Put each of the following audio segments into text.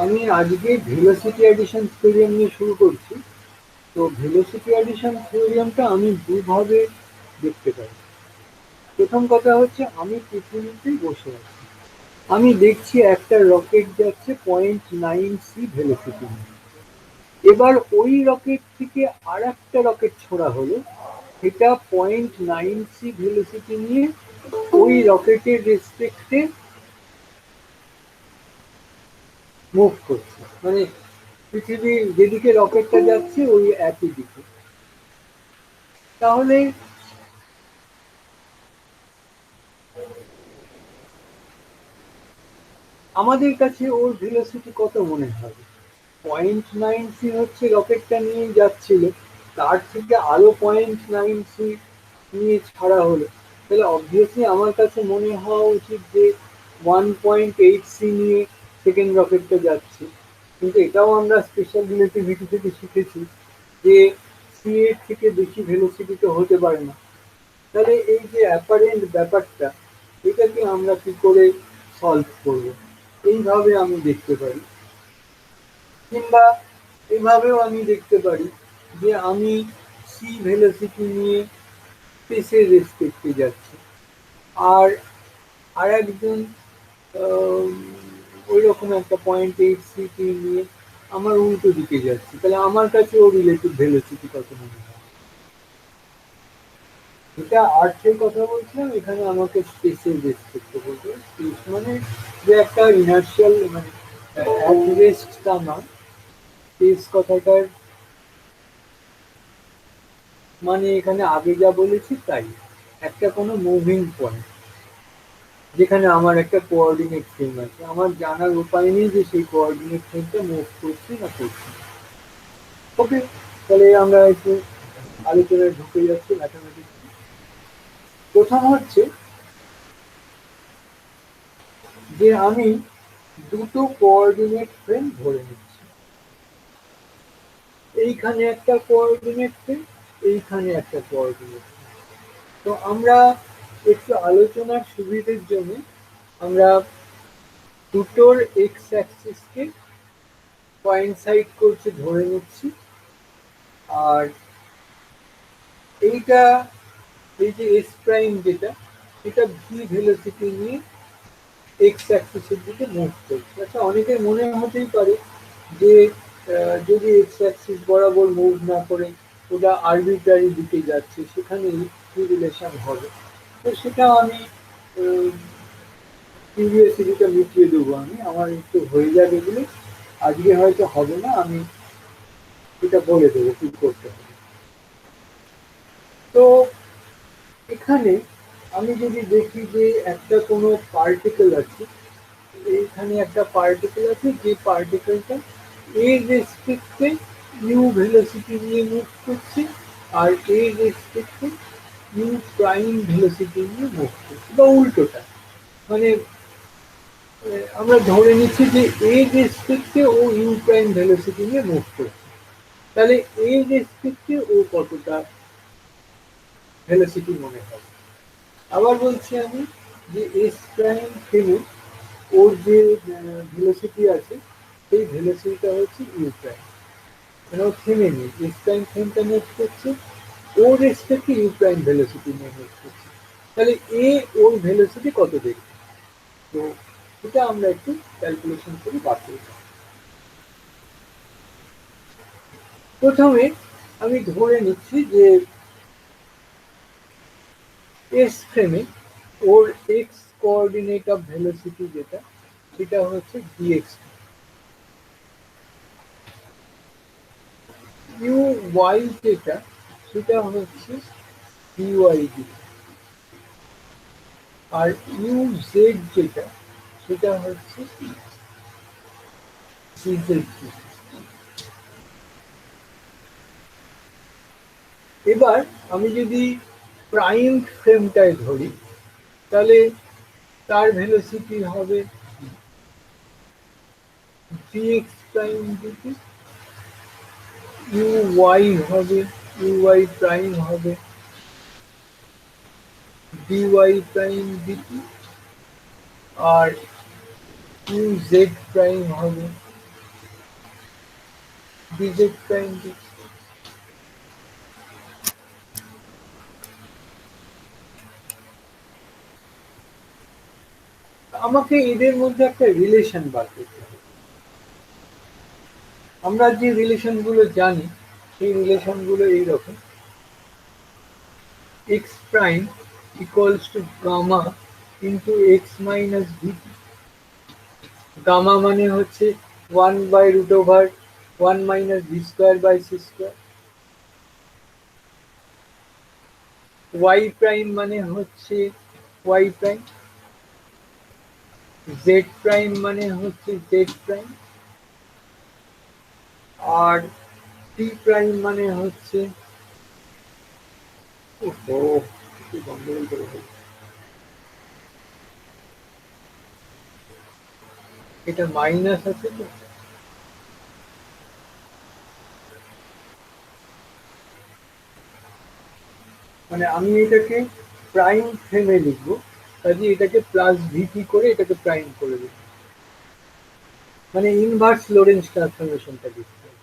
আমি আজকে velocity addition theorem নিয়ে শুরু করছি। তো ভেলোসিটি অ্যাডিশন থিওরিয়ামটা আমি দুভাবে দেখতে পাই। প্রথম কথা হচ্ছে আমি পৃথিবীতেই বসে আছি, আমি দেখছি একটা রকেট যাচ্ছে 0.9 c ভেলোসিটি নিয়ে। এবার ওই রকেট থেকে আর একটা রকেট ছোড়া হলো, এটা 0.9 c ভেলোসিটি নিয়ে ওই রকেটের রেসপেক্টে মুভ করছে, মানে পৃথিবীর যেদিকে রকেটটা যাচ্ছে ওই একই দিকে। তাহলে আমাদের কাছে ওর ভেলোসিটি কত মনে হবে? 0.9 c হচ্ছে রকেটটা নিয়ে যাচ্ছিল, তার থেকে আরো 0.9 c নিয়ে ছাড়া হলো, তাহলে অবভিয়াসলি আমার কাছে মনে হওয়া উচিত যে 1.8 c নিয়ে সেকেন্ড রকেটটা যাচ্ছে। কিন্তু এটাও আমরা স্পেশাল রিলেটিভিটি থেকে শিখেছি যে সি এর থেকে বেশি ভেলোসিটি তো হতে পারে না। তাহলে এই যে অ্যাপারেন্ট ব্যাপারটা, এটাকে আমরা কি করে সলভ করব? এইভাবে আমি দেখতে পারি, কিংবা এভাবেও আমি দেখতে পারি যে আমি সি ভেলোসিটি নিয়ে স্পেসের রেসপেক্টে যাচ্ছি, আর আর একজন ওই রকম একটা 0.8 c নিয়ে আমার উল্টো দিকে যাচ্ছি, তাহলে আমার কাছে ও রিলেটিভ ভেলোসিটি কত মনে হয়? এটা আর্থের কথা বলছিলাম, এখানে আমাকে স্পেসের রেসপেক্টে বলতে হবে। স্পেস মানে যে একটা ইনার্শিয়াল, মানে অ্যাট রেস্ট তা না। স্পেস কথাটার মানে এখানে আগে যা বলেছি তাই, একটা কোনো মুভিং পয়েন্ট যেখানে আমার একটা কোঅর্ডিনেট ফ্রেম আছে, আমার জানার উপায় নেই যে সেই কোঅর্ডিনেট ফ্রেমটা মুভ করছে না করছে না। ওকে, তাহলে আমরা একটু আলোচনায় ঢুকে যাচ্ছি ম্যাথামেটিক্স। প্রথম হচ্ছে যে আমি দুটো কোঅর্ডিনেট ফ্রেম ধরে নিচ্ছি, এইখানে একটা কোঅর্ডিনেট ফ্রেম, এইখানে একটা কোঅর্ডিনেট ফ্রেম। তো আমরা একটু আলোচনার সুবিধের জন্য আমরা দুটোর এক্স অ্যাক্সিসকে কোয়েনসাইড করছে ধরে নিচ্ছি, আর এইটা, এই যে এস প্রাইম যেটা, এটা ভি ভেলোসিটি নিয়ে এক্স অ্যাক্সিসের দিকে মুভ করছে। আচ্ছা, অনেকের মনে হতেই পারে যে যদি এক্স অ্যাক্সিস বরাবর মুভ না করে ওটা আরবিট্রারি দিকে যাচ্ছে, সেখানে কি রিলেশন হবে? তো সেটা আমি কিউরিওসিটিটা মিটিয়ে দেবো, আমি আমার একটু হয়ে যাবে এগুলো, আজকে হয়তো হবে না, আমি এটা বলে দেবো কি করতে হবে। তো এখানে আমি যদি দেখি যে একটা কোনো পার্টিকেল আছে, এইখানে একটা পার্টিকেল আছে, যে পার্টিকেলটা এর রেসপেক্টে ইউ ভেলোসিটি নিয়ে মুভ করছে, আর এর রেসপেক্টে ইউ প্রাইম ভেলোসিটি নিয়ে মুভ করছে, বা উল্টোটা, মানে আমরা ধরে নিচ্ছি যে এর রেসপেক্টে ও ইউ প্রাইম ভেলোসিটি নিয়ে মুভ করছে, তাহলে এর রেসপেক্টে ও কতটা ভেলোসিটি মনে হবে? আবার বলছি আমি যে এস প্রাইম থেমে ওর যে ভেলোসিটি আছে, সেই ভেলোসিটিটা হচ্ছে ইউ প্রাইম, মানে ও থেমে নেই, এস প্রাইম থেমটা মুভ করছে, ওর রেসপেক্টে ইউ প্রাইম ভেলোসিটি নিয়ে মুভ করছে, তাহলে এ ওর ভেলোসিটি কত দেখবে? তো এটা আমরা একটু ক্যালকুলেশন করে বার করে পাবো। প্রথমে আমি ধরে নিচ্ছি যে এস ফ্রেমে ওর এক্স কোঅর্ডিনেট অফ ভেলোসিটি যেটা, সেটা হচ্ছে ডিএক্স। ইউ ওয়াই যেটা, সেটা হচ্ছে ডিওয়াই দিকে, আর ইউ জেড যেটা, সেটা হচ্ছে ডিজেড দিকে। এবার আমি যদি প্রাইম ফ্রেমটায় ধরি, তাহলে তার ভেলোসিটি হবে ডিএক্স প্রাইম দিকে, ইউ ওয়াই হবে, ইউ ওয়াই প্রাইম হবে ডিওয়াই প্রাইম দিকে, আর ইউ জেড প্রাইম হবে dz প্রাইম আমাকে এদের মধ্যে একটা রিলেশন বার করতে হবে। আমরা যে রিলেশন গুলো জানি সেই রিলেশন গুলো এইরকম, x prime equals to gamma into x minus vt. Gamma মানে হচ্ছে 1/√1 minus v square by c square. Y prime মানে হচ্ছে ওয়াই প্রাইম, জেড প্রাইম মানে হচ্ছে জেড প্রাইম, আর টি প্রাইম মানে হচ্ছে, ওহো একটু গন্ডগোল করে ফেলছি। এটা মাইনাস আছে তো, মানে আমি এটাকে প্রাইম ফ্রেমে লিখবো, কাজে এটাকে প্লাস ভিটি করে এটাকে প্রাইম করে দেবো, মানে ইনভার্স লোরেন্স ট্রান্সফরমেশনটা লিখতে হবে।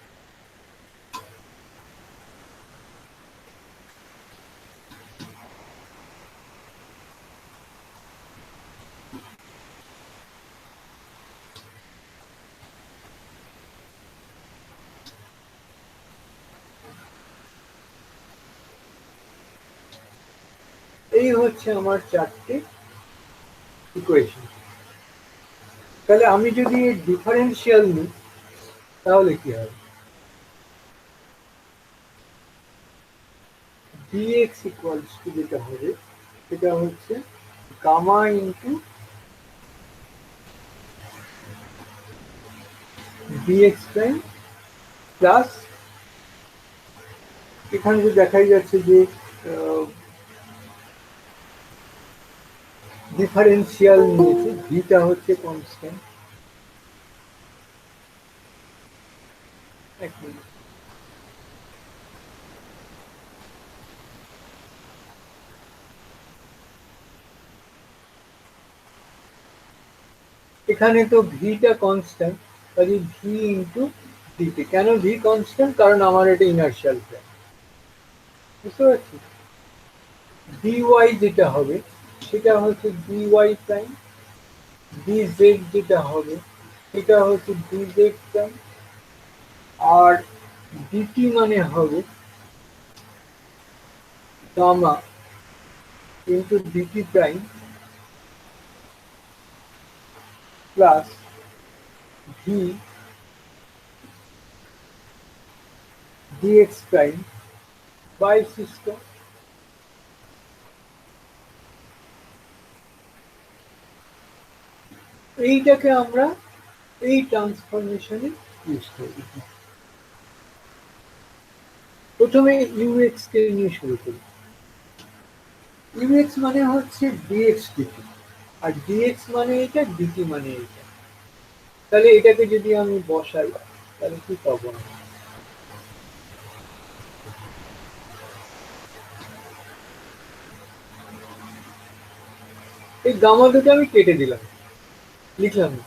এই হচ্ছে আমার চারটে ইকুয়েশন। তাহলে আমি যদি ডিফারেন্সিয়াল নিই তাহলে কি হবে, dx ইকুয়ালস টু যেটা হবে সেটা হচ্ছে gamma into dx prime plus, এখানে যে দেখাই যাচ্ছে যে ডিফারেন্সিয়াল নিয়েছে, ভিটা হচ্ছে কনস্ট্যান্ট। এক মিনিট, এখানে তো ভিটা কনস্ট্যান্ট, কাজে ভি ইন্টু ডিটি। কেন ভি কনস্ট্যান্ট, কারণ আমার এটা ইনার্শিয়াল প্রাইম, বুঝতে পারছি। ডিওয়াই যেটা হবে সেটা হচ্ছে ডিওয়াই প্রাইম, ডিজেড যেটা হবে সেটা হচ্ছে ডিজেড প্রাইম, আর ডিটি মানে হবে gamma into dt prime plus v dx prime by system. এইটাকে আমরা এই ট্রান্সফরমেশনে ইউজ করি। প্রথমে ইউএক্স কে নিয়ে শুরু করি। ইউএক্স মানে হচ্ছে ডিএক্স ডিটি, আর ডিএক্স মানে এটা, ডিটি মানে এটা। তাহলে এটাকে যদি আমি বসাই তাহলে কি পাবো, এই গামা দুটো আমি কেটে দিলাম, লিখলাম না।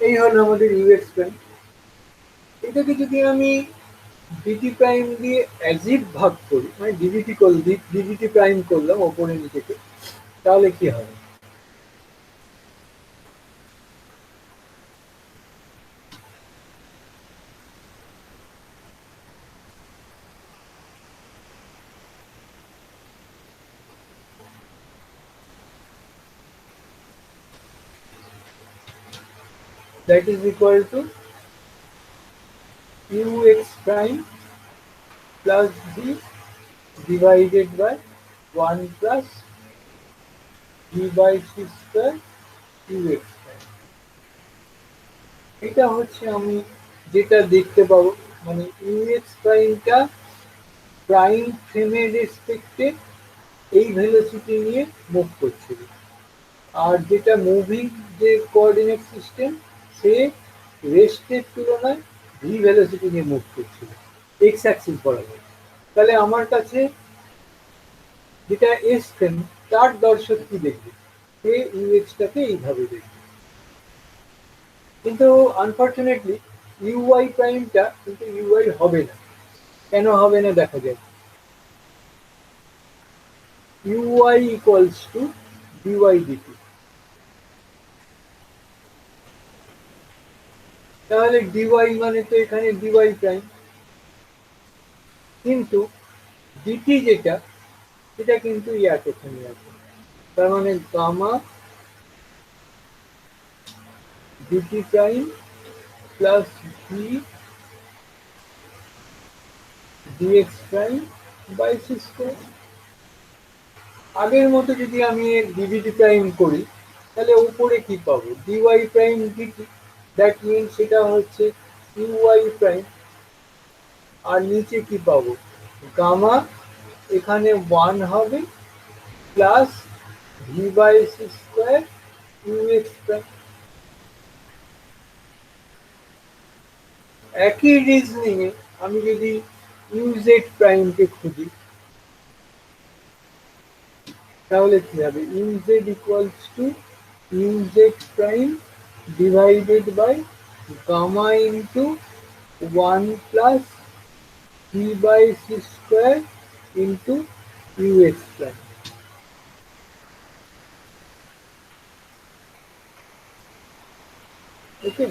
এই হলো আমাদের ইউএক্স প্রাইম। এটাকে যদি আমি ডিটি প্রাইম দিয়ে অ্যাজিভ ভাগ করি, মানে ডিডিটি প্রাইম করলাম ওপরে নিচেকে, তাহলে কি হবে, that is equal to ux prime plus b divided by 1 plus b by c square ux prime। এটা হচ্ছে আমি যেটা দেখতে পাবো, মানে ux প্রাইমটা প্রাইম ফ্রেমের রেসপেক্টে এই ভেলোসিটি নিয়ে মুভ করছিল, আর যেটা মুভিং যে কোঅর্ডিনেট সিস্টেম সে রেস্টের তুলনায় ভি ভেলোসিটি নিয়ে মুভ করছিল এক্স অ্যাক্সিস বরাবর। তাহলে আমার কাছে যেটা এস ফ্রেম তার দর্শক কি দেখবে, সে ইউএক্সটাকে এইভাবে দেখবে। কিন্তু আনফর্চুনেটলি ইউআই প্রাইমটা কিন্তু ইউআই হবে না। কেন হবে না দেখা যায়। Ui equals to dy dt, তাহলে ডিওয়াই মানে তো এখানে ডিওয়াই প্রাইম, কিন্তু ডিটি যেটা সেটা কিন্তু এখানে আছে, তার মানে gamma dt prime plus v dx prime by c square. আগের মতো যদি আমি ডিভিডি প্রাইম করি তাহলে উপরে কি পাবো, dy prime dt, that mean সেটা হচ্ছে ইউআই প্রাইম, আর নিচে কি পাবো, গামা এখানে 1 হবে plus v by c square u x prime. একই রিজনিং এ আমি যদি ইউজেড প্রাইমকে খুঁজি তাহলে কি হবে, u z equals to u z prime divided by gamma into 1 plus v by c square into u x prime. Okay,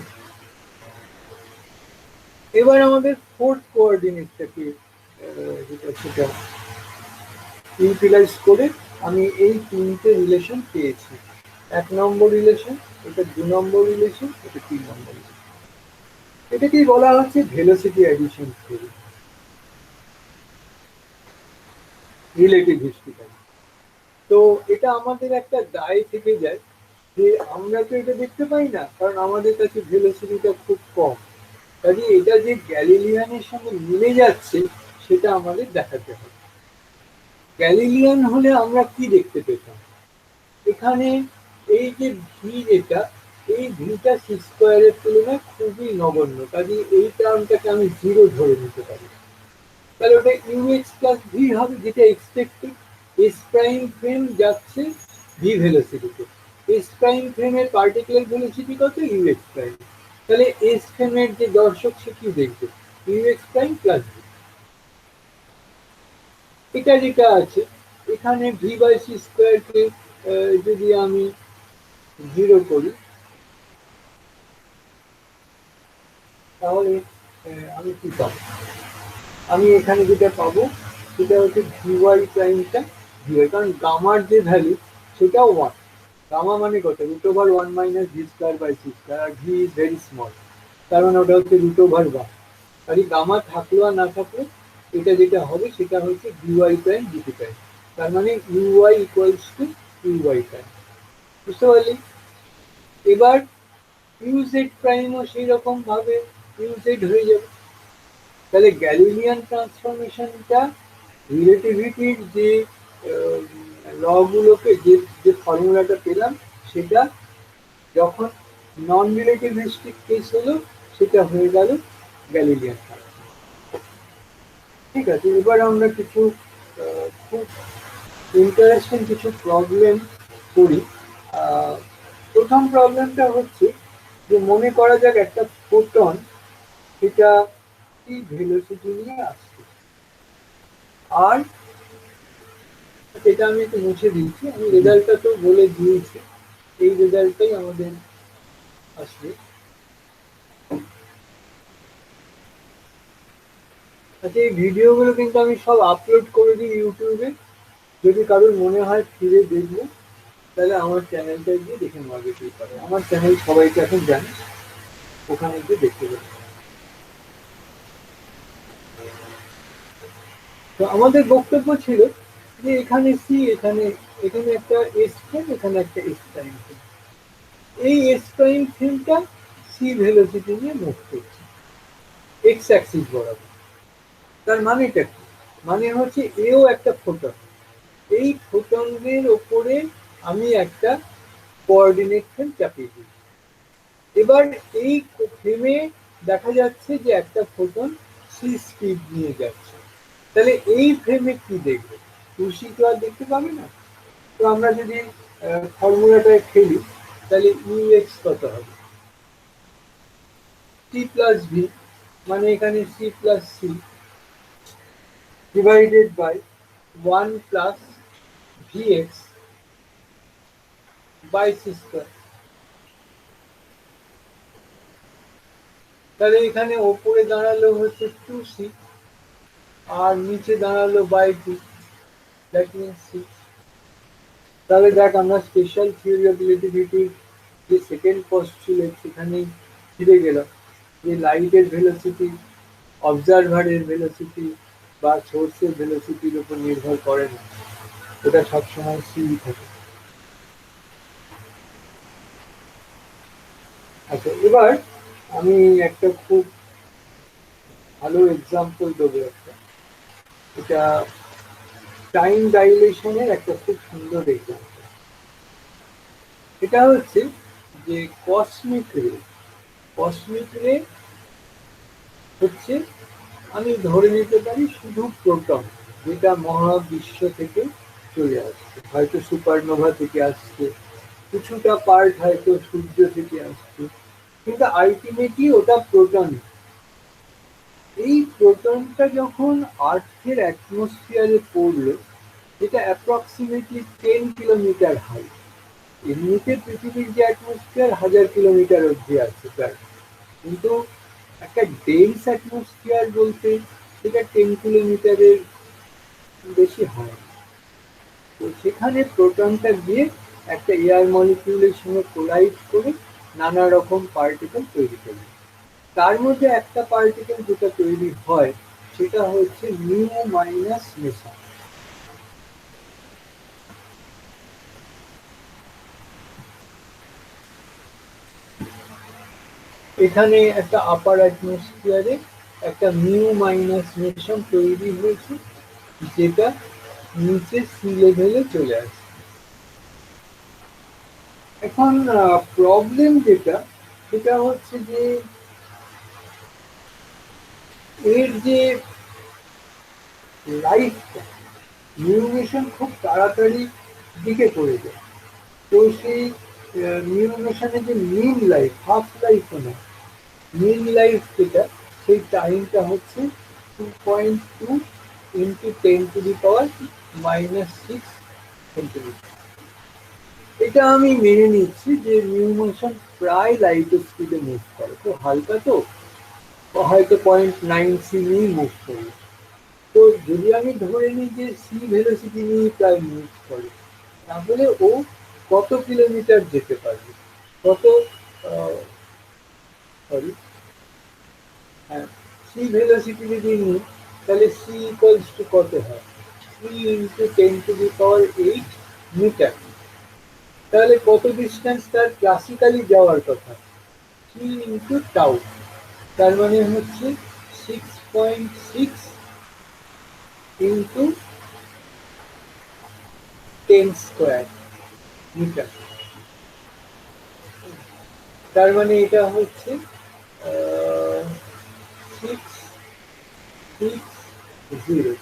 এবার আমাদের ফোর্থ কোঅর্ডিনেটটাকে সেটা ইউটিলাইজ করে আমি এই তিনটে রিলেশন পেয়েছি। 1 নম্বর রিলেশন, এটা 2 নম্বর রিলেশন, এটা 3 নম্বর রিলেশন। এটাকেই বলা হচ্ছে velocity addition theory, relative historical. তো এটা আমাদের একটা দায় থেকে যায় যে আমরা তো এটা দেখতে পাই না, কারণ আমাদের কাছে ভেলোসিটিটা খুব কম, কাজে এটা যে গ্যালিলিয়ানের সঙ্গে মিলে যাচ্ছে সেটা আমাদের দেখাতে হবে। গ্যালিলিয়ান হলে আমরা কি দেখতে পেতাম, এখানে এই যে ভি যেটা, এই ভিটা সি স্কোয়ারের তুলনায় খুবই নগণ্য, কাজে এই টার্মটাকে আমি 0 ধরে নিতে পারি। তাহলে ওটা ইউএক্স প্লাস ভি হবে, যেটা এক্সপেক্টেড। এস প্রাইম ফ্রেম যাচ্ছে ভি ভেলোসিটিতে, এস প্রাইম ফ্রেমের পার্টিকুলার ভেলোসিটি কত, ইউএক্স প্রাইম। তাহলে এস ফ্রেমের যে দর্শক সে কি দেখবে, ইউএক্স প্রাইম প্লাস ভি। এটা যেটা আছে এখানে ভি বাই সি স্কোয়ারকে যদি আমি 0 করি তাহলে আমি কি পাবো, আমি এখানে যেটা পাবো সেটা হচ্ছে ভিওয়াই প্রাইমটা ভিওয়াই, কারণ গামার যে ভ্যালু সেটাও 1, গামা মানে কত, √1 minus v square by c square, আর ভি ইজ ভেরি স্মল, কারণ ওটা হচ্ছে √1। আর এই গামা থাকলো আর না থাকলো এটা যেটা হবে সেটা হচ্ছে ভিওয়াই প্রাইম ডিটি প্রাইম, তার মানে ui equals to ui prime. বুঝতে পারলি? এবার ইউজেড প্রাইমও সেই রকম ভাবে ইউজেড হয়ে যাবে। তাহলে গ্যালিলিয়ান ট্রান্সফরমেশনটা রিলেটিভিটির যে লগুলোকে যে ফর্মুলাটা পেলাম সেটা যখন নন রিলেটিভিস্টিক কেস হলো সেটা হয়ে গেল গ্যালিলিয়ান ট্রান্সফরমেশন। ঠিক আছে, এবার আমরা কিছু খুব ইন্টারেস্টিং কিছু প্রবলেম করি। প্রথম প্রবলেমটা হচ্ছে যে মনে করা যাক একটা ফোটন সেটা কি ভেলোসিটি নিয়ে আসছে, আর সেটা আমি একটু মুছে দিচ্ছি, আমি রেজাল্টটা তো বলে দিয়েছি, এই রেজাল্টটাই আমাদের আসবে। আচ্ছা, এই ভিডিওগুলো কিন্তু আমি সব আপলোড করে দিই ইউটিউবে, যদি কারোর মনে হয় ফিরে দেখবো তাহলে আমার চ্যানেলটা গিয়ে দেখে নেওয়া যেতেই পারে, আমার চ্যানেল সবাইকে এখন জানে, ওখানে গিয়ে দেখতে পারে। তো আমাদের বক্তব্য ছিল যে এখানে সি, এখানে এখানে একটা এস ফ্রেম, এখানে একটা এস প্রাইম ফ্রেম, এই এস প্রাইম ফ্রেমটা সি ভেলোসিটি নিয়ে মুভ করছে এক্স অ্যাক্সিস বরাবর। তার মানেটা কি, মানে হচ্ছে এও একটা ফোটন। এই ফোটনের ওপরে আমি একটা কোঅর্ডিনেট ফ্রেম চাপিয়ে দিই। এবার এই ফ্রেমে দেখা যাচ্ছে যে একটা ফোটন সি স্পিড নিয়ে যাচ্ছে। তাহলে এই ফ্রেমে কি দেখবে? টুসি তো আর দেখতে পাবে না। তো আমরা যদি ফর্মুলাটা খেলি, তাহলে ইউএক্স কত হবে? সি প্লাস ভি, মানে এখানে c plus c divided by 1 plus vx by c square. তাহলে এখানে ওপরে দাঁড়ালো হচ্ছে 2c আর নিচে দাঁড়ালো বাই 2, দ্যাট মিনস 6। তাহলে দেখ আমরা স্পেশাল থিওরি অফ রিলেটিভিটির যে সেকেন্ড পস্টুলেট সেখানেই ফিরে গেলাম, যে লাইটের ভেলোসিটি অবজারভারের ভেলোসিটি বা সোর্সের ভেলোসিটির উপর নির্ভর করে না, ওটা সবসময় সি থাকে। আচ্ছা, এবার আমি একটা খুব ভালো এক্সাম্পল দেবো একটা। এটা টাইম ডাইলেশনের একটা খুব সুন্দর এক্সাম্পল। এটা হচ্ছে যে কসমিক রে। কসমিক রে হচ্ছে, আমি ধরে নিতে পারি শুধু প্রোটন, যেটা মহাবিশ্ব থেকে চলে আসছে, হয়তো সুপারনোভা থেকে আসছে, কিছুটা পার্ট হয়তো সূর্য থেকে আসছে, কিন্তু আলটিমেটলি ওটা প্রোটন। এই প্রোটনটা যখন আর্থের অ্যাটমসফিয়ারে পড়লো, যেটা অ্যাপ্রক্সিমেটলি 10 কিলোমিটার হাই। এমনিতে পৃথিবীর যে অ্যাটমসফিয়ার 1000 কিলোমিটার অব্দি আছে প্রায়, কিন্তু একটা ডেন্স অ্যাটমসফিয়ার বলতে সেটা 10 কিলোমিটারের বেশি হয় না। তো সেখানে প্রোটনটা গিয়ে একটা এয়ার মলিকিউলের সঙ্গে কোলাইড করে নানা রকম পার্টিকেল তৈরি করে। তার মধ্যে একটা পার্টিকেল যেটা তৈরি হয় সেটা হচ্ছে নিউ মাইনাস মেসন। এখানে একটা আপার অ্যাটমসফিয়ারে একটা মিউ মাইনাস মেশন তৈরি হয়েছে, যেটা নিচে সি লেভেলে চলে আসে। এখন প্রবলেম যেটা, সেটা হচ্ছে যে এর যে লাইফটা, নিউমেশন খুব তাড়াতাড়ি দিকে পড়ে যায়। তো সেই নিউমেশনের যে মিন লাইফ, হাফ লাইফও না, মিন লাইফ যেটা, সেই টাইমটা হচ্ছে 2.2 ইন্টু 10⁻⁻6 সেন্টিমিটার। এটা আমি মেনে নিচ্ছি যে নিউমেশন প্রায় লাইটের স্পিডে মুভ করে, তো হালকা তো হয়তো 0.9 সি নিয়েই মুভ করে। তো যদি আমি ধরে নিই যে সি ভেলোসিটি নিয়ে প্রায় মুভ করে, তাহলে ও কত কিলোমিটার যেতে পারবে, কত সরি, হ্যাঁ, সি ভেলোসিটি যদি নিই, তাহলে সি ইকুয়ালস টু কত হয়? 3 × 10⁸ মিটার। তাহলে কত ডিস্টেন্স তার ক্লাসিক্যালি যাওয়ার কথা? 3 × টাউ। তার মানে হচ্ছে 6.6 ইন্টু 10² মিটার। তার মানে এটা হচ্ছে 660।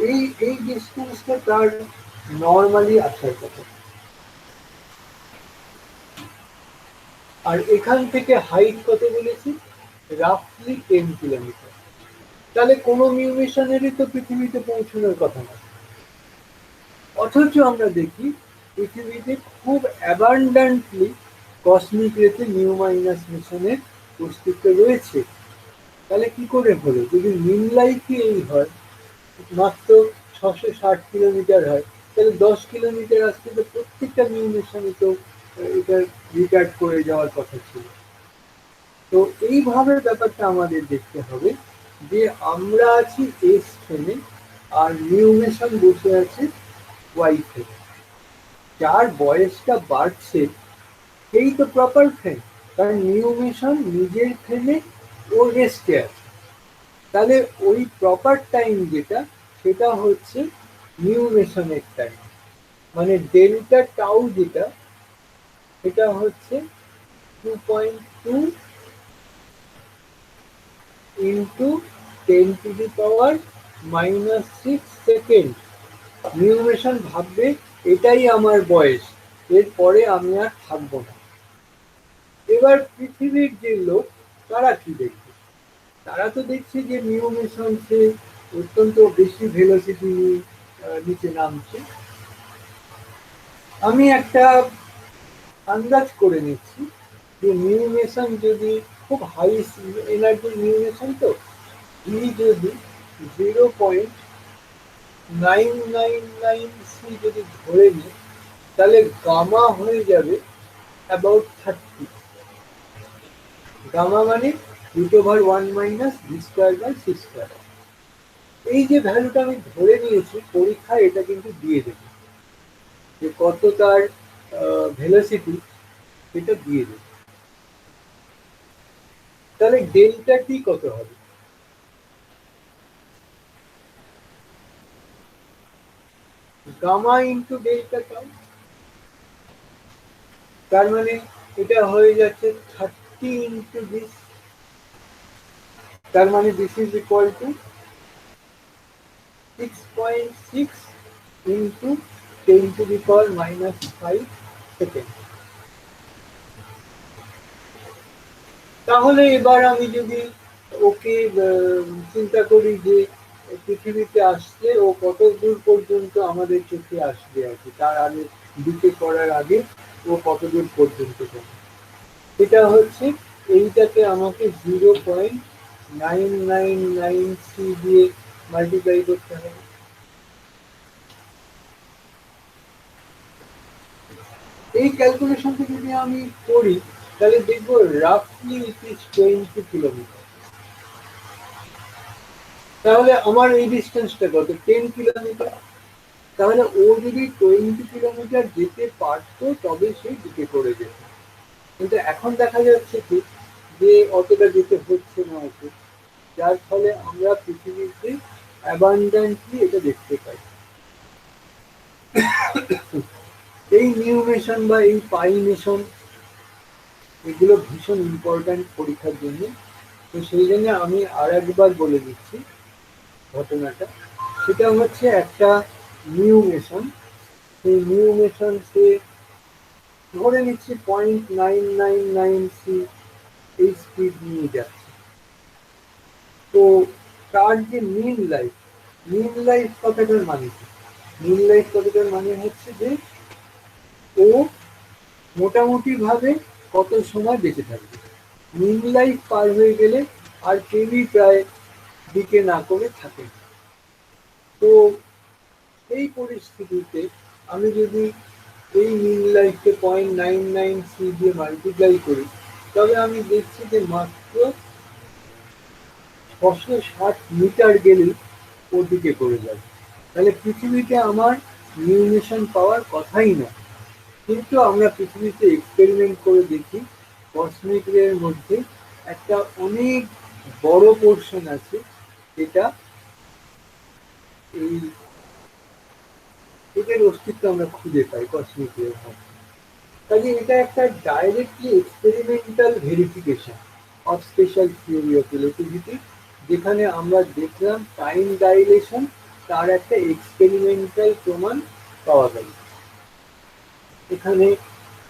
এই এই ডিস্টেন্সটা তার নর্মালি আসার কথা। আর এখান থেকে হাইট কত বলেছি? রাফলি 10 কিলোমিটার। তাহলে কোনো মিউটেশনেরই তো পৃথিবীতে পৌঁছানোর কথা না। অথচ আমরা দেখি পৃথিবীতে খুব অ্যাবান্ডেন্টলি কসমিক রেতে নিউ মাইনাস মিশনের অস্তিত্ব রয়েছে। তাহলে কি করে হলো? যদি মিন লাইফই এই হয়, মাত্র 660 কিলোমিটার হয়, তাহলে 10 কিলোমিটার আসতে তো প্রত্যেকটা মিউটেশনে তো এটা রিটার্ড করে যাওয়ার কথা ছিল। তো এইভাবে ব্যাপারটা আমাদের দেখতে হবে যে আমরা আছি এস ফ্রেমে আর নিউমেশন বসে আছে ওয়াই ফ্রেমে। যার বয়সটা বাড়ছে সেই তো প্রপার ফ্রেম, কারণ নিউমেশন নিজের ফ্রেমে ও রেস্টে আছে। তাহলে ওই প্রপার টাইম যেটা সেটা হচ্ছে নিউমেশনের টাইম, মানে ডেল্টা টাউ যেটা এটা হচ্ছে 2.2 ইন্টু 10⁻⁻6 সেকেন্ড। নিউমেশন ভাববে এটাই আমার বয়স, এরপরে আমি আর থাকবো না। এবার পৃথিবীর যে লোক তারা কি দেখবে? তারা তো দেখছে যে নিউমেশন সে অত্যন্ত বেশি ভেলোসিটি নিচে নামছে। আমি একটা আন্দাজ করে নিচ্ছি যে নিউমেশন যদি খুব হাই এনার্জি নিউমেশন, তো যদি 0.999 যদি ধরে নিই, তাহলে গামা হয়ে যাবে অ্যাবাউট 30। গামা মানে √1 - v²/c²। এই যে ভ্যালুটা আমি ধরে নিয়েছি, পরীক্ষায় এটা কিন্তু দিয়ে দেবে যে কত তার ভেলোসিটি, এটা দিয়ে দেবে। তাহলে ডেল্টা টি কত হবে? গামা ইন্টু ডেল্টা টাউ, তার মানে এটা হয়ে যাচ্ছে 30 ইন্টু দিস, তার মানে this is equal to 6.6 into 10⁻⁻5 second. তাহলে এবার আমি যদি ওকে চিন্তা করি যে পৃথিবীতে আসলে ও কত দূর পর্যন্ত আমাদের চোখে আসবে আর কি, তার আগে দিকে করার আগে ও কত দূর পর্যন্ত যাবে, এটা হচ্ছে এইটাকে আমাকে 0.999 দিয়ে মাল্টিপ্লাই করতে হবে। এই ক্যালকুলেশনটা যদি আমি করি, তাহলে দেখবো রাফলি ইট ইজ 20 কিলোমিটার। তাহলে আমার এই ডিস্টেন্সটা কত? 10 কিলোমিটার। তাহলে ও যদি 20 কিলোমিটার যেতে পারতো তবে সে দিকে করে যেত, কিন্তু এখন দেখা যাচ্ছে কি যে অতটা যেতে হচ্ছে না ওকে, যার ফলে আমরা পৃথিবীতে অ্যাবান্ডেন্টলি এটা দেখতে পাই। এই নিউমেশন বা এই পাইমেশন এগুলো ভীষণ ইম্পর্ট্যান্ট পরীক্ষার জন্য। তো সেই জন্য আমি আর একবার বলে দিচ্ছি ঘটনাটা। সেটা হচ্ছে একটা নিউমেশন, সেই নিউমেশন সে ধরে নিচ্ছি 0.999 এই স্পিড নিয়ে যাচ্ছে। তো তার যে মিন লাইফ কথাটার মানে কি? মিন লাইফ কথাটার মানে হচ্ছে যে ও মোটামুটি ভাবে কত সময় বেঁচে থাকবে। মিন লাইফ পার হয়ে গেলে আর কেউই প্রায় দিকে না করে থাকে। তো এই পরিস্থিতিতে আমি যদি এই মিন লাইফকে 0.993 দিয়ে মাল্টিপ্লাই করি, তবে আমি দেখছি যে মাত্র 660 মিটার গেলেই ওর দিকে করে যাবে। তাহলে পৃথিবীতে আমার নিউমেশন পাওয়ার কথাই না। কিন্তু আমরা পৃথিবীতে এক্সপেরিমেন্ট করে দেখি কসমিক রের মধ্যে একটা অনেক বড় পোর্শন আছে যেটা এই এদের অস্তিত্ব আমরা খুঁজে পাই কসমিক রের মধ্যে। কাজে এটা একটা directly experimental verification of special theory of relativity, যেখানে আমরা দেখলাম টাইম ডাইলেশন তার একটা এক্সপেরিমেন্টাল প্রমাণ পাওয়া গেল। এখানে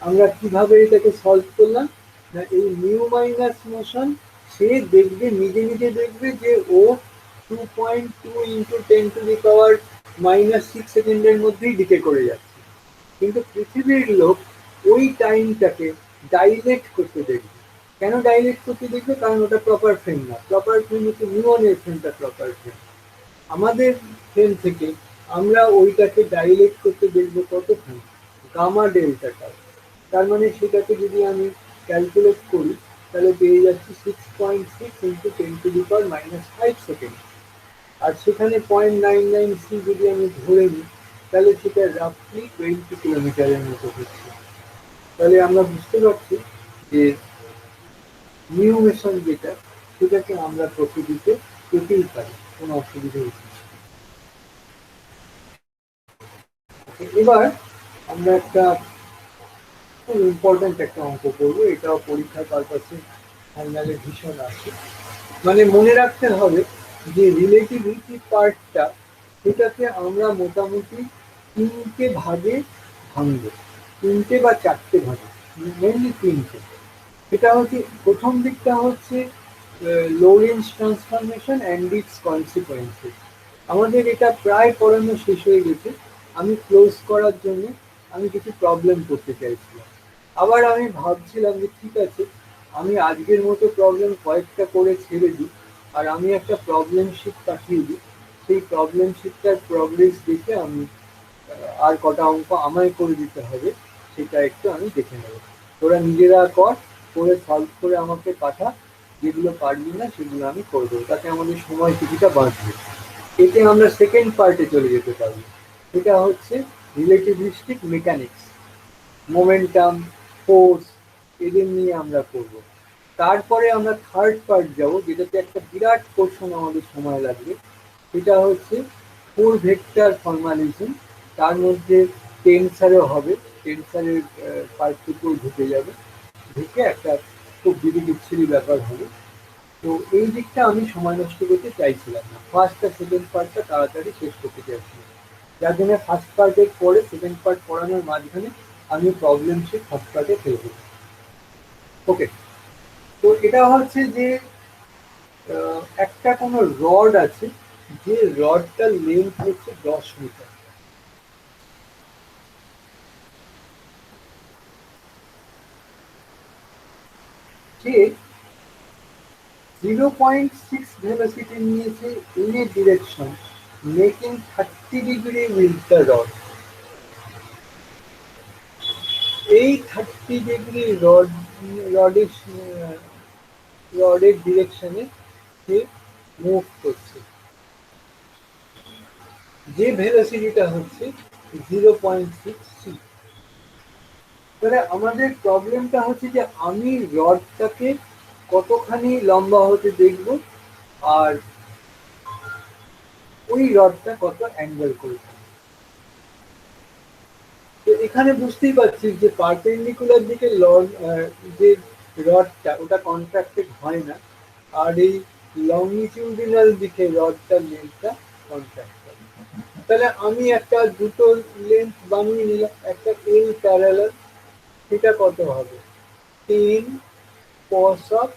আমরা কিভাবে এটাকে সলভ করলাম না, এই নিউ মাইনাস মোশন সে দেখবে, নিজে নিজে দেখবে যে ও 2.2 ইন্টু 10⁻⁻6 সেকেন্ডের মধ্যেই ডিকে করে যাচ্ছে। কিন্তু পৃথিবীর লোক ওই টাইমটাকে ডাইলেট করতে দেখবে। কেন ডাইলেট করতে দেখবে? কারণ ওটা প্রপার ফ্রেম না। প্রপার ফ্রেম হচ্ছে নিউনের ফ্রেমটা প্রপার ফ্রেম। আমাদের ফ্রেম থেকে আমরা ওইটাকে ডাইলেট করতে দেখবো কতক্ষণ? গামা ডেল্টাটা। তার মানে সেটাকে যদি আমি ক্যালকুলেট করি, তাহলে পেয়ে যাচ্ছি 6.6 ইন্টু 10⁻⁻5 সেকেন্ড। আর সেখানে 0.99 যদি আমি ধরে নিই, তাহলে সেটা রাফলি 20 কিলোমিটারের মতো হচ্ছে। তাহলে আমরা বুঝতে পারছি যে নিউমেশন যেটা, সেটাকে আমরা প্রকৃতিতে পেতেই পারি, কোনো অসুবিধা হচ্ছে না। এবার আমরা একটা খুব ইম্পর্টেন্ট একটা অঙ্ক করবো, এটাও পরীক্ষার পারপাসে ফাইনালে ভীষণ আছে। মানে মনে রাখতে হবে যে রিলেটিভিটি পার্টটা, সেটাকে আমরা মোটামুটি তিনটে ভাগে ভাঙবো, তিনটে বা চারটে ভাগে, মেনলি তিনটে। এটা হচ্ছে প্রথম দিকটা হচ্ছে Lawrence transformation and it's consequences. আমাদের এটা প্রায় পড়ানো শেষ হয়ে গেছে। আমি ক্লোজ করার জন্য আমি কিছু প্রবলেম করতে চাইছিলাম। আবার আমি ভাবছিলাম যে ঠিক আছে, আমি আজকের মতো প্রবলেম কয়েকটা করে ছেড়ে দিই, আর আমি একটা প্রবলেম শিট পাঠিয়ে দিই। সেই প্রবলেম শিটটার প্রগ্রেস দেখে আমি আর কটা অঙ্ক আমায় করে দিতে হবে সেটা একটু আমি দেখে নেব। তোরা নিজেরা কর, করে সলভ করে আমাকে পাঠা, যেগুলো পারবি না সেগুলো আমি করে দেবো, তাতে আমাদের সময় কিছুটা বাঁচবে। এতে আমরা সেকেন্ড পার্টে চলে যেতে পারবো, সেটা হচ্ছে রিলেটিভিস্টিক মেকানিক্স, মোমেন্টাম, ফোর্স, এদের নিয়ে আমরা করব। তারপরে আমরা থার্ড পার্ট যাব, যেটাতে একটা বিরাট পোর্শন আমাদের সময় লাগবে। সেটা হচ্ছে ফোর ভেক্টর ফর্মালিজম। তার মধ্যে টেনসারও হবে, টেনসারের পার্টটুকুও ঢুকে যাবে, ঢুকে একটা খুব বিচ্ছিরি ব্যাপার হবে। তো এই দিকটা আমি সময় নষ্ট করতে চাইছিলাম না, ফার্স্ট আর সেকেন্ড পার্টটা তাড়াতাড়ি শেষ করতে চাইছিলাম, যার জন্য ফার্স্ট পার্টের পরে সেকেন্ড পার্ট পড়ানোর মাঝখানে আমি প্রবলেম শিট ফার্স্ট পার্টে ফেলে দেবো। ওকে, তো এটা হচ্ছে যে একটা কোনো রড আছে, যে রডটার লেন্থ হচ্ছে 10 মিটার। সে 0.6 ভেলোসিটি নিয়েছে in a direction making 30 degree with the rod. এই 30 ডিগ্রি রডের রডের ডিরেকশনে সে মুভ করছে, যে ভেলোসিটিটা হচ্ছে 0.6 c। তাহলে আমাদের প্রবলেমটা হচ্ছে যে আমি রডটাকে কতখানি লম্বা হতে দেখব, আর ওই রডটা কত অ্যাঙ্গেল করে। তো এখানে বুঝতেই পারছিস যে পারপেন্ডিকুলার দিকে যে রডটা ওটা কন্ট্রাক্টেড হয় না, আর এই লংজিটিউডিনাল দিকে রডটার লেন্থটা কন্ট্রাক্ট হয়। তাহলে আমি একটা দুটো লেন্থ বানিয়ে নিলাম, একটা এল প্যারালাল, সেটা কত হবে 10 cos of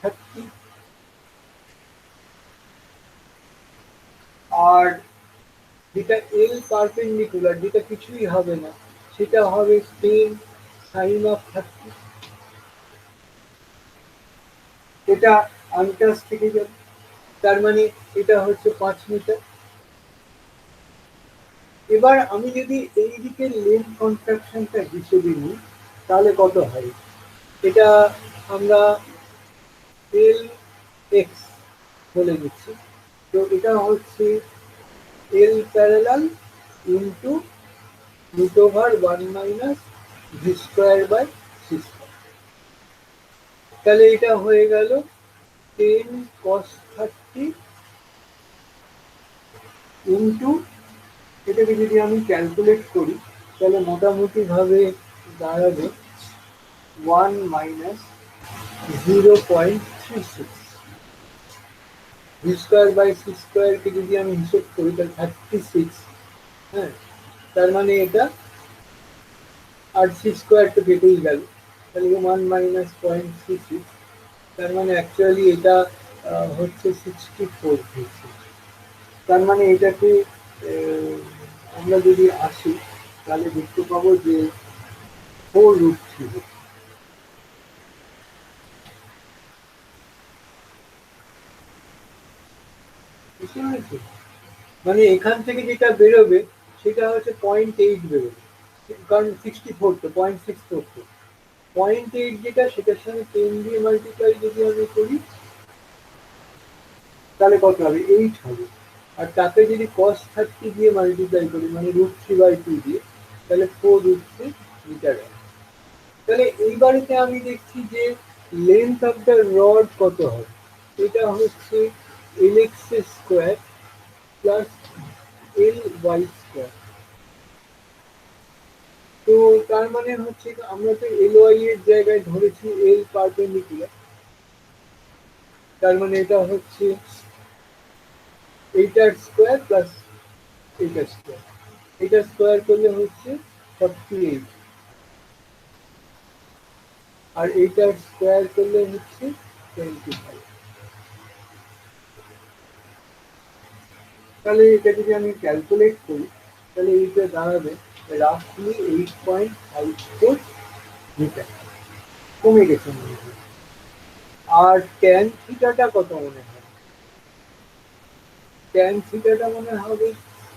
30, আর যেটা এল পারপেন্ডিকুলার, যেটা কিছুই হবে না, সেটা হবে 10 sin of 30। এটা আনটাচ থেকে যাবে, তার মানে এটা হচ্ছে 5 মিটার। এবার আমি যদি এই দিকের লেন্থ কন্ট্রাকশনটা হিসেবে নিই, তাহলে কত হয়, এটা আমরা এল এক্স বলে নিচ্ছি। তো এটা হচ্ছে L parallel into root over 1 minus v square by c square. তাহলে এটা হয়ে গেল 10 cos 30 ইন্টু, এটাকে যদি আমি ক্যালকুলেট করি তাহলে মোটামুটি ভাবে দাঁড়াবে 1 minus 0.36। V square by c স্কোয়ারকে যদি আমি হিসেব করি তাহলে 36, হ্যাঁ, তার মানে এটা, আর সি স্কোয়ার তো কেটেই গেল, তাহলে 1 মাইনাস 0.36, তার মানে অ্যাকচুয়ালি এটা হচ্ছে 64 হচ্ছে। তার মানে এটাকে আমরা যদি আসি তাহলে দেখতে পাবো যে 4√3। বুঝতে পেরেছি? মানে এখান থেকে যেটা বেরোবে সেটা হচ্ছে 0.8 বেরোবে, কারণ 64 তো 0.6 তো 0.8, যেটা সেটার সঙ্গে 10 দিয়ে মাল্টিপ্লাই যদি আমি করি তাহলে কত হবে, 8 হবে। আর তাকে যদি cos 30 দিয়ে মাল্টিপ্লাই করি, মানে √3/2 দিয়ে, তাহলে 4√3 মিটার হবে। তাহলে এইবারেতে আমি দেখছি যে লেন্থ অফ দ্য রড কত হবে, এটা হচ্ছে lx square plus ly square. তো তার মানে হচ্ছে আমরা তো ly এর জায়গায় ধরেছি l পারপেন্ডিকুলার, তার মানে এটা হচ্ছে এইটার স্কোয়ার প্লাস এইটার স্কোয়ার, এটা স্কোয়ার করলে হচ্ছে 48, আর এইটার স্কোয়ার করলে হচ্ছে 25। তাহলে এটা যদি আমি ক্যালকুলেট করি তাহলে এইটা দাঁড়াবে রাফলি 8.54 মিটার, কমে গেছে মনে হয়। আর ট্যান থিটাটা কত মনে হয়? ট্যান থিটাটা মনে হবে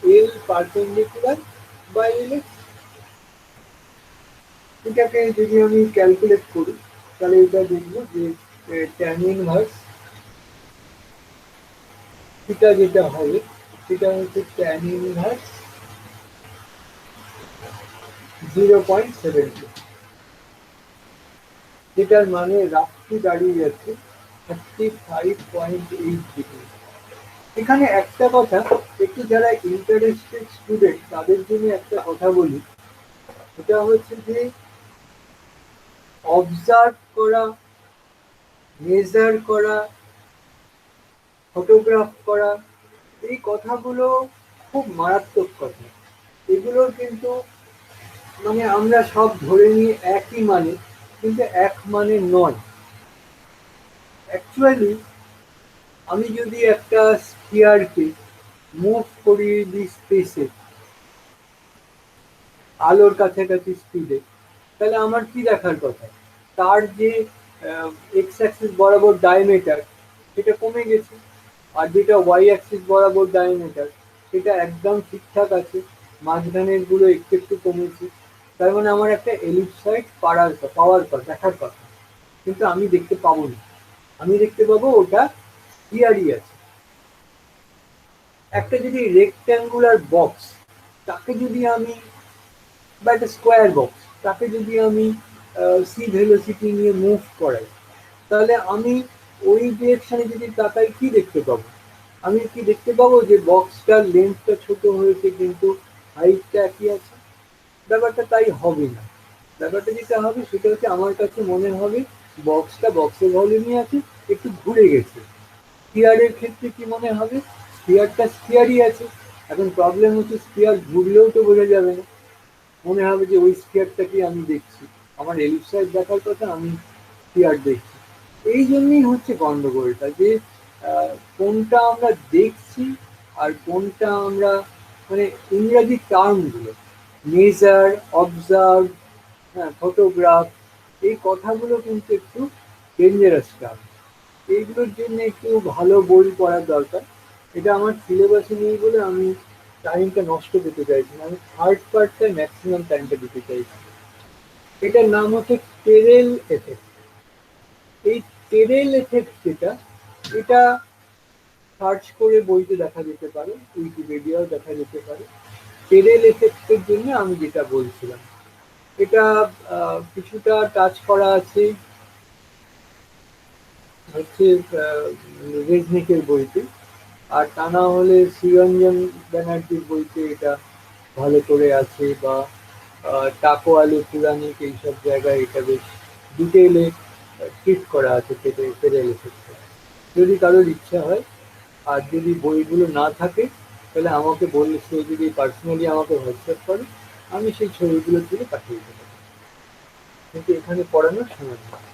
এল পারপেন্ডিকুলার বাই এল। এটাকে যদি আমি ক্যালকুলেট করি তাহলে এটা দেখবো যে ট্যান ইনভার্স থিটা যেটা হবে সেটা হচ্ছে ট্যান ইনভার্স 0.72, যেটার মানে রাফলি দাঁড়িয়ে যাচ্ছে 35.8 ডিগ্রি। এখানে একটা কথা, একটু যারা ইন্টারেস্টেড স্টুডেন্ট তাদের জন্য একটা কথা বলি, এটা হচ্ছে যে অবজার্ভ করা, মেজার করা, ফটোগ্রাফ করা, এই কথাগুলো খুব মারাত্মক কথা। এগুলোর কিন্তু মানে আমরা সব ধরে নিই একই মানে, কিন্তু এক মানে নয়। অ্যাকচুয়ালি আমি যদি একটা স্ফিয়ারকে মুভ করিয়ে দিই স্পেসে আলোর কাছাকাছি স্পিডে, তাহলে আমার কি দেখার কথা? তার যে এক্স অ্যাক্সিস বরাবর ডায়ামিটার সেটা কমে গেছে, আর যেটা ওয়াই অ্যাক্সিস বরাবর ডায়ামিটার সেটা একদম ঠিকঠাক আছে, মাঝখানের গুলো একটু একটু কমেছে। তার মানে আমার একটা এলিপসয়েড পাওয়ার কথা, দেখার কথা, কিন্তু আমি দেখতে পাবো না। আমি দেখতে পাবো ওটা স্ফিয়ারই আছে। একটা যদি রেক্ট্যাঙ্গুলার বক্স, তাকে যদি আমি, বা একটা স্কোয়ার বক্স, তাকে যদি আমি সি ভেলোসিটি নিয়ে মুভ করাই, তাহলে আমি ওই ডিরেকশনে যদি তাকাই কি দেখতে পাবো? আমি কি দেখতে পাবো যে বক্সটার লেন্থটা ছোট হয়েছে কিন্তু হাইটটা একই আছে? ব্যাপারটা তাই হবে না। ব্যাপারটা যেটা হবে সেটা হচ্ছে আমার কাছে মনে হবে বক্সটা বক্সের ভলিউমই আছে, একটু ঘুরে গেছে। স্ফিয়ারের ক্ষেত্রে কি মনে হবে? স্ফিয়ারটা স্ফিয়ারই আছে। এখন প্রবলেম হচ্ছে স্ফিয়ার ঘুরলেও তো বোঝা যাবে না, মনে হবে যে ওই স্ফিয়ারটাকে আমি দেখছি, আমার এলিপসয়েড দেখার কথা, আমি স্ফিয়ার দেখছি। এই জন্যই হচ্ছে গন্ডগোলটা, যে কোনটা আমরা দেখছি আর কোনটা আমরা, মানে ইংরাজি টার্মগুলো মেজার, অবজার্ভ, হ্যাঁ, ফটোগ্রাফ, এই কথাগুলো কিন্তু একটু ডেঞ্জারাস টার্ম। এইগুলোর জন্য একটু ভালো বই পড়ার দরকার। এটা আমার সিলেবাসে নেই বলে আমি টাইমটা নষ্ট করতে চাইছি না, আমি থার্ড পার্টটায় ম্যাক্সিমাম টাইমটা দিতে চাইছি। এটার নাম হচ্ছে টেরেল এফেক্ট। এই টেরেল এফেক্ট যেটা, এটা সার্চ করে বইতে দেখা যেতে পারে, উইকিপিডিয়াও দেখা যেতে পারে। টেরেল এফেক্টের জন্য আমি যেটা বলছিলাম, এটা কিছুটা টাচ করা আছে হচ্ছে রেজনিকের বইতে, আর তা না হলে শ্রীরঞ্জন ব্যানার্জির বইতে এটা ভালো করে আছে, বা টাকো আলু পুরাণিক এইসব জায়গায় এটা বেশ ডিটেইলে ট্রিট করা আছে ফেডারেল এফেক্টে। যদি কারোর ইচ্ছা হয়, আর যদি বইগুলো না থাকে তাহলে আমাকে বললে, সে যদি পার্সোনালি আমাকে হোয়াটসঅ্যাপ করে, আমি সেই ছবিগুলো তুলে পাঠিয়ে দিতে পারি, কিন্তু এখানে পড়ানোর সময় নেই।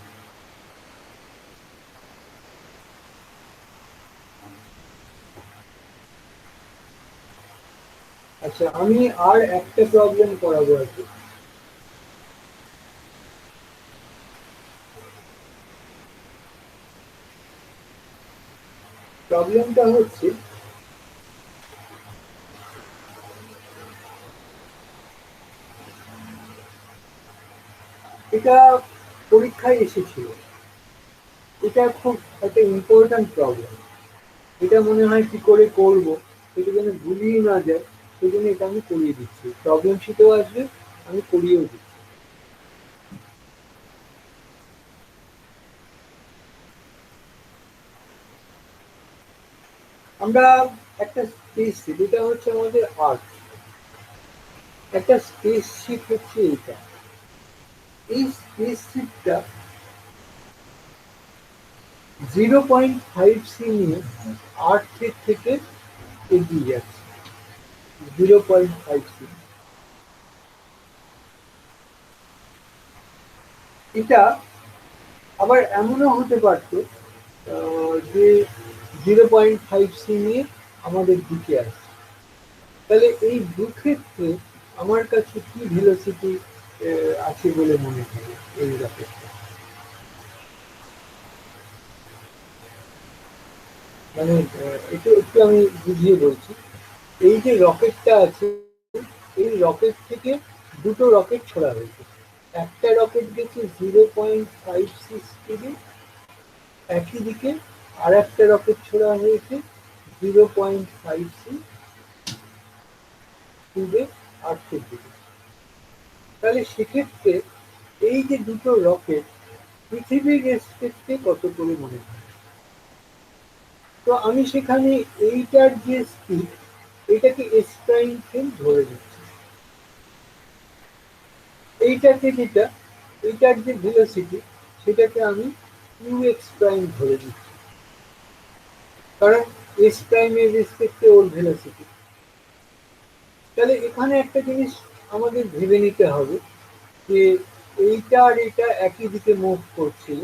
আচ্ছা, আমি আর একটা প্রবলেম করাবো আর কি। প্রবলেমটা হচ্ছে এটা পরীক্ষায় এসেছিল, এটা খুব একটা ইম্পর্ট্যান্ট প্রবলেম। এটা মনে হয় কি করে করব, এটা যেন ভুলিয়ে না যায়, সেই জন্য এটা আমি করিয়ে দিচ্ছি। প্রবলেম শিটেও আসবে, আমি করিয়েও দিচ্ছি। আমরা একটা স্পেসশিপ, এটা হচ্ছে আমাদের আর্থ, একটা স্পেসশিপ হচ্ছে এটা। এই স্পেসশিপটা 0.5 সি নিয়ে আর্থের থেকে এগিয়ে যাচ্ছে। 0.5 সি, এটা আবার এমনও হতে পারত যে 0.5 সি নিয়ে আমাদের দিকে আসছে। তাহলে এই দুক্ষেত্রে আমার কাছে কি ভেলোসিটি আছে বলে মনে হয় এই রকেটটা? মানে একটু একটু আমি বুঝিয়ে বলছি। এই যে রকেটটা আছে, এই রকেট থেকে দুটো রকেট ছোড়া হয়েছে। একটা রকেট গেছে 0.56 স্পিডে একই দিকে, আর একটা রকেট ছোড়া হয়েছে 0.5 সি স্পিডে আর্থের দিকে। তাহলে সেক্ষেত্রে এই যে দুটো রকেট পৃথিবীর রেসপেক্টে কত করে মনে হয়? তো আমি সেখানে এইটার যে স্পিড, এটাকে এস প্রাইম ফ্রেম ধরে নিচ্ছি। এইটাকে যেটা, এইটার যে ভেলোসিটি, সেটাকে আমি ইউ এক্স প্রাইম ধরে নিচ্ছি, কারণ এস প্রাইমের রেসপেক্টে ওর ভেলোসিটি। তাহলে এখানে একটা জিনিস আমাদের ভেবে নিতে হবে যে এইটা আর এটা একই দিকে মুভ করছিল,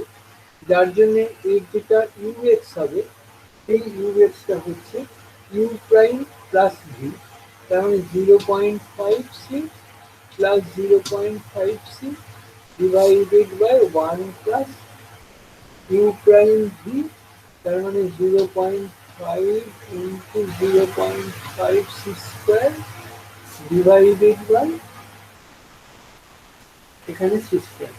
যার জন্য এর যেটা ইউএক্স হবে, এই ইউএক্সটা হচ্ছে ইউ প্রাইম প্লাস ভি। তার মানে 0.5 c plus 0.5 c divided by 1 plus u prime v, তার মানে 0.5 into 0.5 c square divided by এখানে সি স্কোয়ার।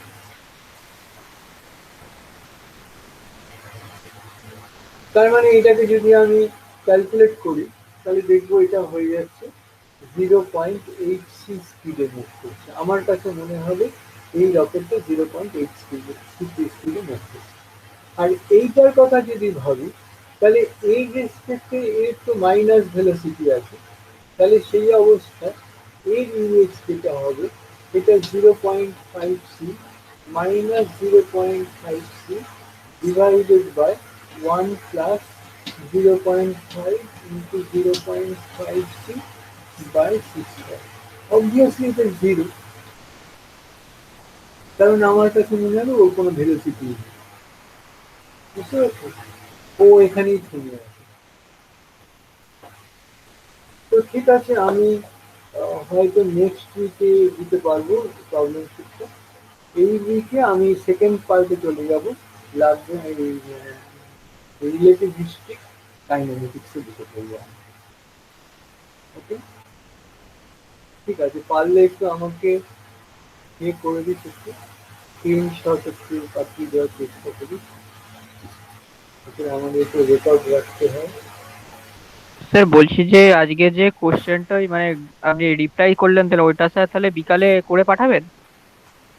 তার মানে এটাকে যদি আমি ক্যালকুলেট করি, তাহলে দেখবো এটা হয়ে যাচ্ছে 0.8 সি স্পিডে মুভ করছে। আমার কাছে মনে হবে এই রকেটটা 0.8 স্পিডে মুভ করছে। আর এইটার কথা যদি ভাবি, তাহলে এই রেসপেক্টে এর তো মাইনাস ভেলোসিটি আছে। তাহলে সেই অবস্থায় এর ইউএক্স যেটা হবে, এটা 0.5 c minus 0.5 c divided by 1 plus 0.5 into 0.5 c by c square. Obviously এটা জিরো, কারণ আমার কাছে মনে হলো ওর কোনো ভেলোসিটি নেই। বুঝতে পারছো? ও এখানেই থেমে আছে। তো ঠিক আছে, আমি হয়তো নেক্সট উইকে দিতে পারবো প্রবলেম শিটটা। এই উইকে আমি সেকেন্ড পার্টে চলে যাব, লাগবে এই রিলেটিভিস্টিক কাইনেমেটিক্সে দিতে পারবো। ওকে, ঠিক আছে, পারলে একটু আমাকে ইয়ে করে দিস, একটু স্ক্রিনশট একটু পাঠিয়ে দেওয়ার চেষ্টা করিস। আসলে আমাদের একটু রেকর্ড রাখতে হয়। স্যার বলছি যে আজকে যে কোশ্চেনটা মানে আপনি রিপ্লাই করলেন, তাহলে ওইটা স্যার তাহলে বিকালে করে পাঠাবেন।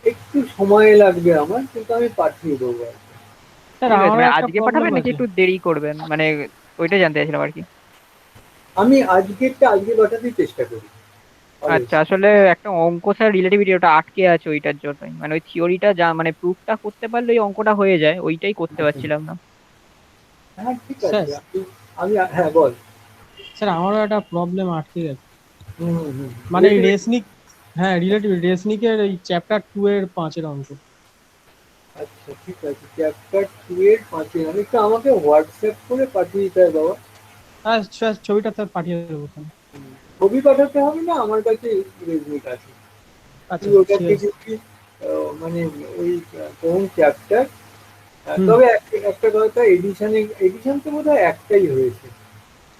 একটু সময় লাগবে আমার, কিন্তু আমি পাঠিয়ে দেবো আর কি। স্যার ঠিক আছে, আমারও মানে একটা আজকে প্রবলেম পাঠাবেন নাকি আছে। একটু দেরি করবেন, মানে ওইটাই জানতে চাইছিলাম আর কি। আমি আজকেরটা আজকে পাঠাতেই চেষ্টা করি অলওয়েজ। আচ্ছা, আসলে একটা অঙ্ক স্যার রিলেটিভিটি ওটা আটকে আছে, ওইটার জন্যই মানে ওই থিওরিটা যা মানে প্রুফটা করতে পারলে ওই অঙ্কটা হয়ে যায়, ওইটাই করতে পারছিলাম না। হ্যাঁ ঠিক স্যার আছে, আমি হ্যাঁ বল। স্যার আমারও একটা প্রবলেম আটকে গেছে। হুম হুম হুম। মানে রেসনিক, হ্যাঁ রিলেটিভ রেসনিকের এই চ্যাপ্টার 2 এর 5 এর অঙ্ক। আচ্ছা ঠিক আছে, চ্যাপ্টার 2 এর 5 আমি একটু আমাকে হোয়াটসঅ্যাপ করে পাঠিয়ে দিতে হবে বাবা। হ্যাঁ স্যার ছবিটা স্যার পাঠিয়ে দেবো তাহলে। ছবি পাঠাতে হবে না, আমার কাছে রেজনিক আছে। তুই আচ্ছা ওটাকে ঠিক আছে। যদি মানে ওই কোন চ্যাপ্টার, হুম। তবে একটা কথা, এডিশন তো বোধহয় একটাই হয়েছে।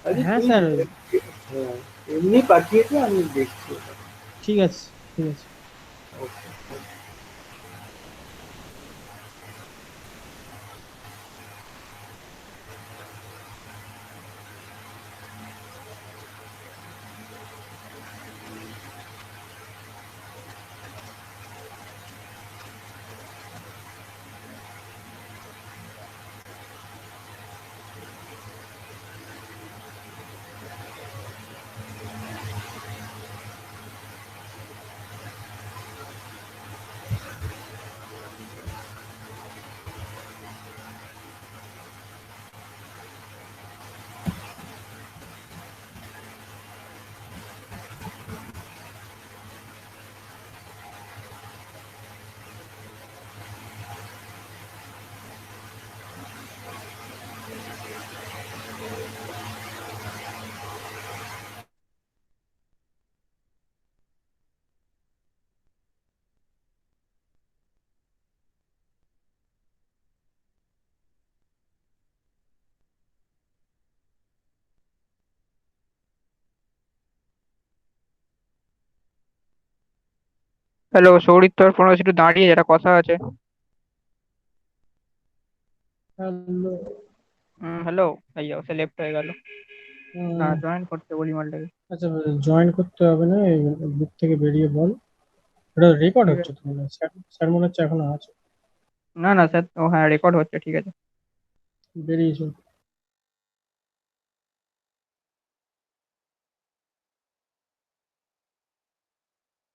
আরে হ্যাঁ তুই স্যার হ্যাঁ, এমনি পাঠিয়েছে, আমি দেখছি ওটা। ঠিক আছে, ঠিক আছে। ওকে। হ্যালো, সৌরিত তোর ফোন একটু দাঁড়িয়ে যেটা কথা আছে। হ্যালো। হ্যালো। এই সে লেফট হয়ে গেল। না, জয়েন করতে বলি মালটাকে। আচ্ছা, জয়েন করতে হবে না, গ্রুপ থেকে বেরিয়ে বল। এটা রেকর্ড ঠিক হচ্ছে আছে। তো মনে হয়, স্যার স্যার মনে হচ্ছে এখনো আছে। না না স্যার, ও হ্যাঁ রেকর্ড হচ্ছে, ঠিক আছে। বেরিয়েছে।